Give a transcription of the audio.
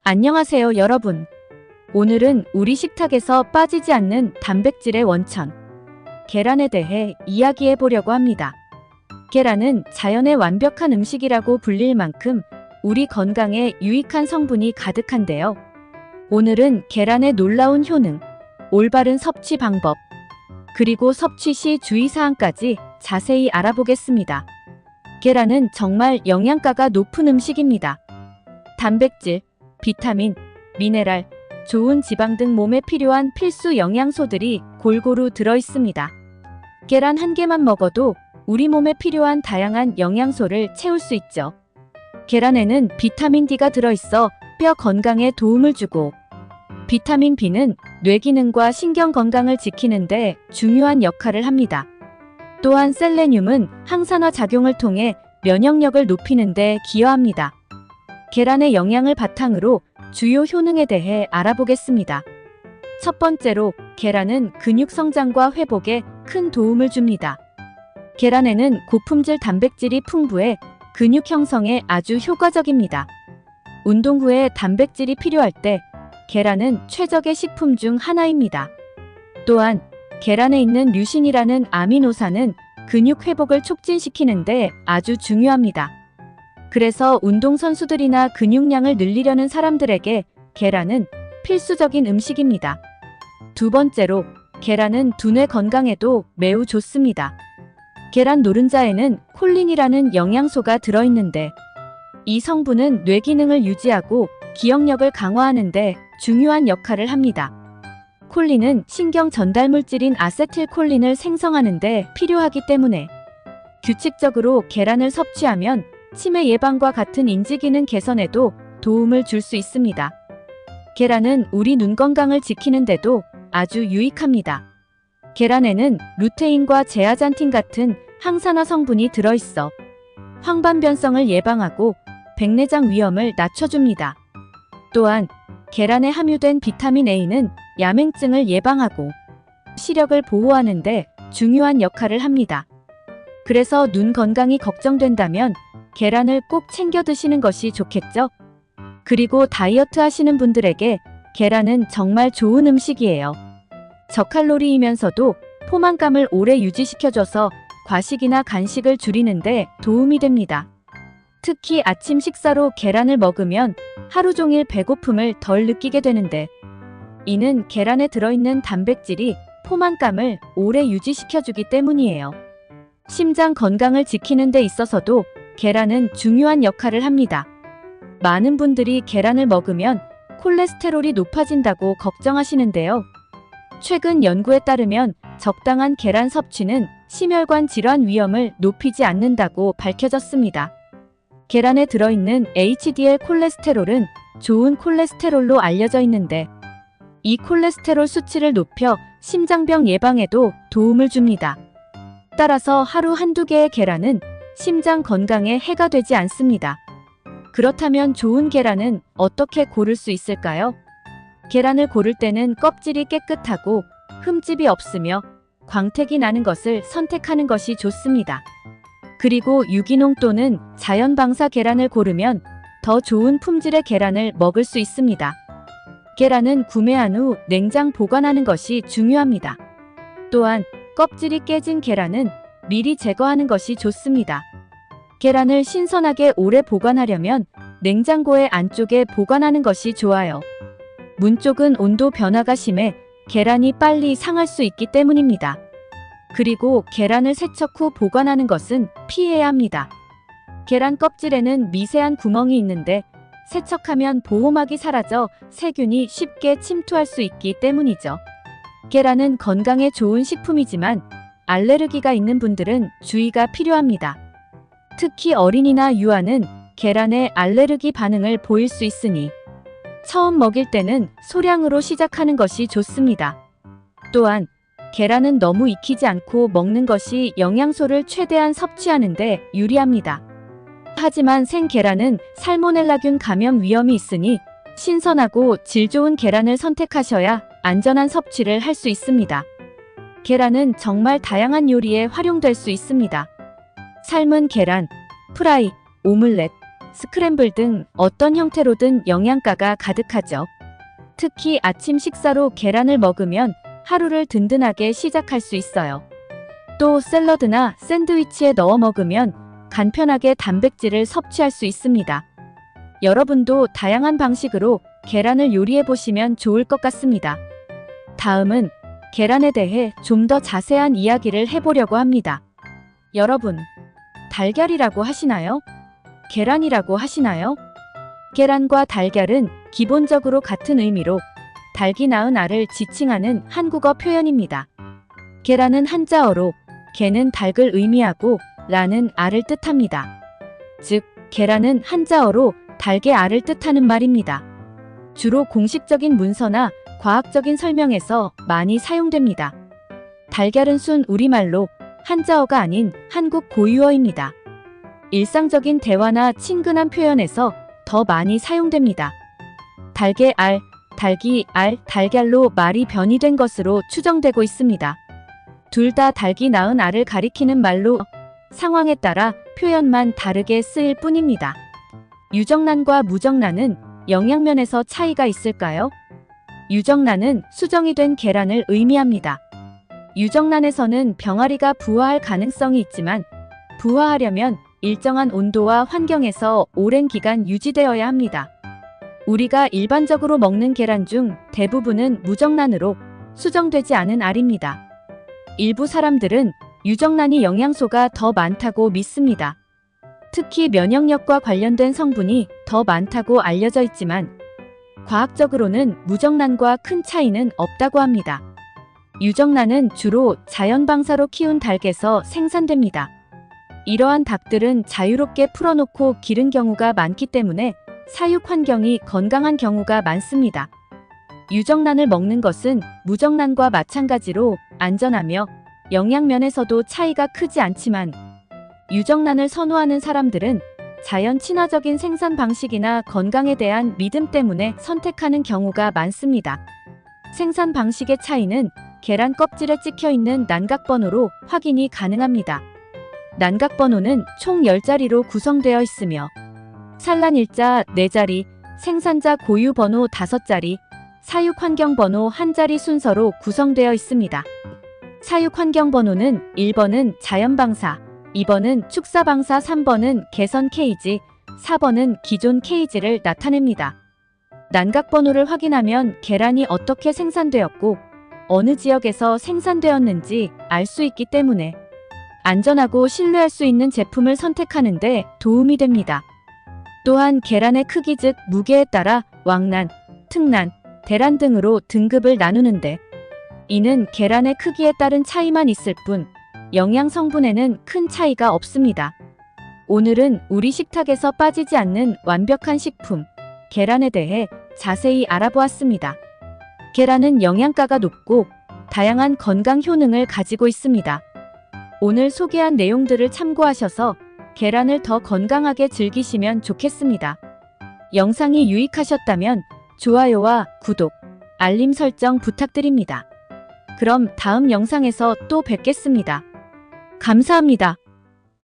안녕하세요, 여러분. 오늘은 우리 식탁에서 빠지지 않는 단백질의 원천, 계란에 대해 이야기해 보려고 합니다. 계란은 자연의 완벽한 음식이라고 불릴 만큼 우리 건강에 유익한 성분이 가득한데요. 오늘은 계란의 놀라운 효능, 올바른 섭취 방법, 그리고 섭취 시 주의사항까지 자세히 알아보겠습니다. 계란은 정말 영양가가 높은 음식입니다. 단백질, 비타민, 미네랄, 좋은 지방 등 몸에 필요한 필수 영양소들이 골고루 들어있습니다. 계란 한 개만 먹어도 우리 몸에 필요한 다양한 영양소를 채울 수 있죠. 계란에는 비타민 D가 들어있어 뼈 건강에 도움을 주고, 비타민 B는 뇌 기능과 신경 건강을 지키는 데 중요한 역할을 합니다. 또한 셀레늄은 항산화 작용을 통해 면역력을 높이는 데 기여합니다. 계란의 영양을 바탕으로 주요 효능에 대해 알아보겠습니다. 첫 번째로, 계란은 근육 성장과 회복에 큰 도움을 줍니다. 계란에는 고품질 단백질이 풍부해 근육 형성에 아주 효과적입니다. 운동 후에 단백질이 필요할 때 계란은 최적의 식품 중 하나입니다. 또한 계란에 있는 류신이라는 아미노산은 근육 회복을 촉진시키는데 아주 중요합니다. 그래서 운동선수들이나 근육량을 늘리려는 사람들에게 계란은 필수적인 음식입니다. 두 번째로, 계란은 두뇌 건강에도 매우 좋습니다. 계란 노른자에는 콜린이라는 영양소가 들어있는데, 이 성분은 뇌 기능을 유지하고 기억력을 강화하는 데 중요한 역할을 합니다. 콜린은 신경 전달 물질인 아세틸콜린을 생성하는 데 필요하기 때문에 규칙적으로 계란을 섭취하면 치매 예방과 같은 인지 기능 개선에도 도움을 줄 수 있습니다. 계란은 우리 눈 건강을 지키는 데도 아주 유익합니다. 계란에는 루테인과 제아잔틴 같은 항산화 성분이 들어있어 황반변성을 예방하고 백내장 위험을 낮춰줍니다. 또한 계란에 함유된 비타민 A는 야맹증을 예방하고 시력을 보호하는 데 중요한 역할을 합니다. 그래서 눈 건강이 걱정된다면 계란을 꼭 챙겨 드시는 것이 좋겠죠? 그리고 다이어트 하시는 분들에게 계란은 정말 좋은 음식이에요. 저칼로리이면서도 포만감을 오래 유지시켜줘서 과식이나 간식을 줄이는데 도움이 됩니다. 특히 아침 식사로 계란을 먹으면 하루 종일 배고픔을 덜 느끼게 되는데, 이는 계란에 들어있는 단백질이 포만감을 오래 유지시켜주기 때문이에요. 심장 건강을 지키는 데 있어서도 계란은 중요한 역할을 합니다. 많은 분들이 계란을 먹으면 콜레스테롤이 높아진다고 걱정하시는데요. 최근 연구에 따르면 적당한 계란 섭취는 심혈관 질환 위험을 높이지 않는다고 밝혀졌습니다. 계란에 들어있는 HDL 콜레스테롤은 좋은 콜레스테롤로 알려져 있는데, 이 콜레스테롤 수치를 높여 심장병 예방에도 도움을 줍니다. 따라서 하루 한두 개의 계란은 심장 건강에 해가 되지 않습니다. 그렇다면 좋은 계란은 어떻게 고를 수 있을까요? 계란을 고를 때는 껍질이 깨끗하고 흠집이 없으며 광택이 나는 것을 선택하는 것이 좋습니다. 그리고 유기농 또는 자연 방사 계란을 고르면 더 좋은 품질의 계란을 먹을 수 있습니다. 계란은 구매한 후 냉장 보관하는 것이 중요합니다. 또한 껍질이 깨진 계란은 미리 제거하는 것이 좋습니다. 계란을 신선하게 오래 보관하려면 냉장고의 안쪽에 보관하는 것이 좋아요. 문 쪽은 온도 변화가 심해 계란이 빨리 상할 수 있기 때문입니다. 그리고 계란을 세척 후 보관하는 것은 피해야 합니다. 계란 껍질에는 미세한 구멍이 있는데 세척하면 보호막이 사라져 세균이 쉽게 침투할 수 있기 때문이죠. 계란은 건강에 좋은 식품이지만 알레르기가 있는 분들은 주의가 필요합니다. 특히 어린이나 유아는 계란에 알레르기 반응을 보일 수 있으니 처음 먹일 때는 소량으로 시작하는 것이 좋습니다. 또한 계란은 너무 익히지 않고 먹는 것이 영양소를 최대한 섭취하는 데 유리합니다. 하지만 생계란은 살모넬라균 감염 위험이 있으니 신선하고 질 좋은 계란을 선택하셔야 안전한 섭취를 할 수 있습니다. 계란은 정말 다양한 요리에 활용될 수 있습니다. 삶은 계란, 프라이, 오믈렛, 스크램블 등 어떤 형태로든 영양가가 가득하죠. 특히 아침 식사로 계란을 먹으면 하루를 든든하게 시작할 수 있어요. 또 샐러드나 샌드위치에 넣어 먹으면 간편하게 단백질을 섭취할 수 있습니다. 여러분도 다양한 방식으로 계란을 요리해 보시면 좋을 것 같습니다. 다음은 계란에 대해 좀 더 자세한 이야기를 해보려고 합니다. 여러분, 달걀이라고 하시나요? 계란이라고 하시나요? 계란과 달걀은 기본적으로 같은 의미로 닭이 낳은 알을 지칭하는 한국어 표현입니다. 계란은 한자어로 개는 닭을 의미하고 라는 알을 뜻합니다. 즉, 계란은 한자어로 닭의 알을 뜻하는 말입니다. 주로 공식적인 문서나 과학적인 설명에서 많이 사용됩니다. 달걀은 순 우리말로 한자어가 아닌 한국 고유어입니다. 일상적인 대화나 친근한 표현에서 더 많이 사용됩니다. 닭의 알, 닭이 알, 달걀로 말이 변이된 것으로 추정되고 있습니다. 둘 다 닭이 낳은 알을 가리키는 말로 상황에 따라 표현만 다르게 쓰일 뿐입니다. 유정란과 무정란은 영양면에서 차이가 있을까요? 유정란은 수정이 된 계란을 의미합니다. 유정란에서는 병아리가 부화할 가능성이 있지만 부화하려면 일정한 온도와 환경에서 오랜 기간 유지되어야 합니다. 우리가 일반적으로 먹는 계란 중 대부분은 무정란으로 수정되지 않은 알입니다. 일부 사람들은 유정란이 영양소가 더 많다고 믿습니다. 특히 면역력과 관련된 성분이 더 많다고 알려져 있지만 과학적으로는 무정란과 큰 차이는 없다고 합니다. 유정란은 주로 자연 방사로 키운 닭에서 생산됩니다. 이러한 닭들은 자유롭게 풀어놓고 기른 경우가 많기 때문에 사육 환경이 건강한 경우가 많습니다. 유정란을 먹는 것은 무정란과 마찬가지로 안전하며 영양면에서도 차이가 크지 않지만 유정란을 선호하는 사람들은 자연 친화적인 생산 방식이나 건강에 대한 믿음 때문에 선택하는 경우가 많습니다. 생산 방식의 차이는 계란 껍질에 찍혀 있는 난각번호로 확인이 가능합니다. 난각번호는 총 10자리로 구성되어 있으며 산란일자 4자리, 생산자 고유번호 5자리, 사육환경번호 1자리 순서로 구성되어 있습니다. 사육환경번호는 1번은 자연방사, 2번은 축사방사, 3번은 개선 케이지, 4번은 기존 케이지를 나타냅니다. 난각번호를 확인하면 계란이 어떻게 생산되었고 어느 지역에서 생산되었는지 알 수 있기 때문에 안전하고 신뢰할 수 있는 제품을 선택하는 데 도움이 됩니다. 또한 계란의 크기 즉 무게에 따라 왕란, 특란, 대란 등으로 등급을 나누는데 이는 계란의 크기에 따른 차이만 있을 뿐 영양 성분에는 큰 차이가 없습니다. 오늘은 우리 식탁에서 빠지지 않는 완벽한 식품, 계란에 대해 자세히 알아보았습니다. 계란은 영양가가 높고 다양한 건강 효능을 가지고 있습니다. 오늘 소개한 내용들을 참고하셔서 계란을 더 건강하게 즐기시면 좋겠습니다. 영상이 유익하셨다면 좋아요와 구독, 알림 설정 부탁드립니다. 그럼 다음 영상에서 또 뵙겠습니다. 감사합니다.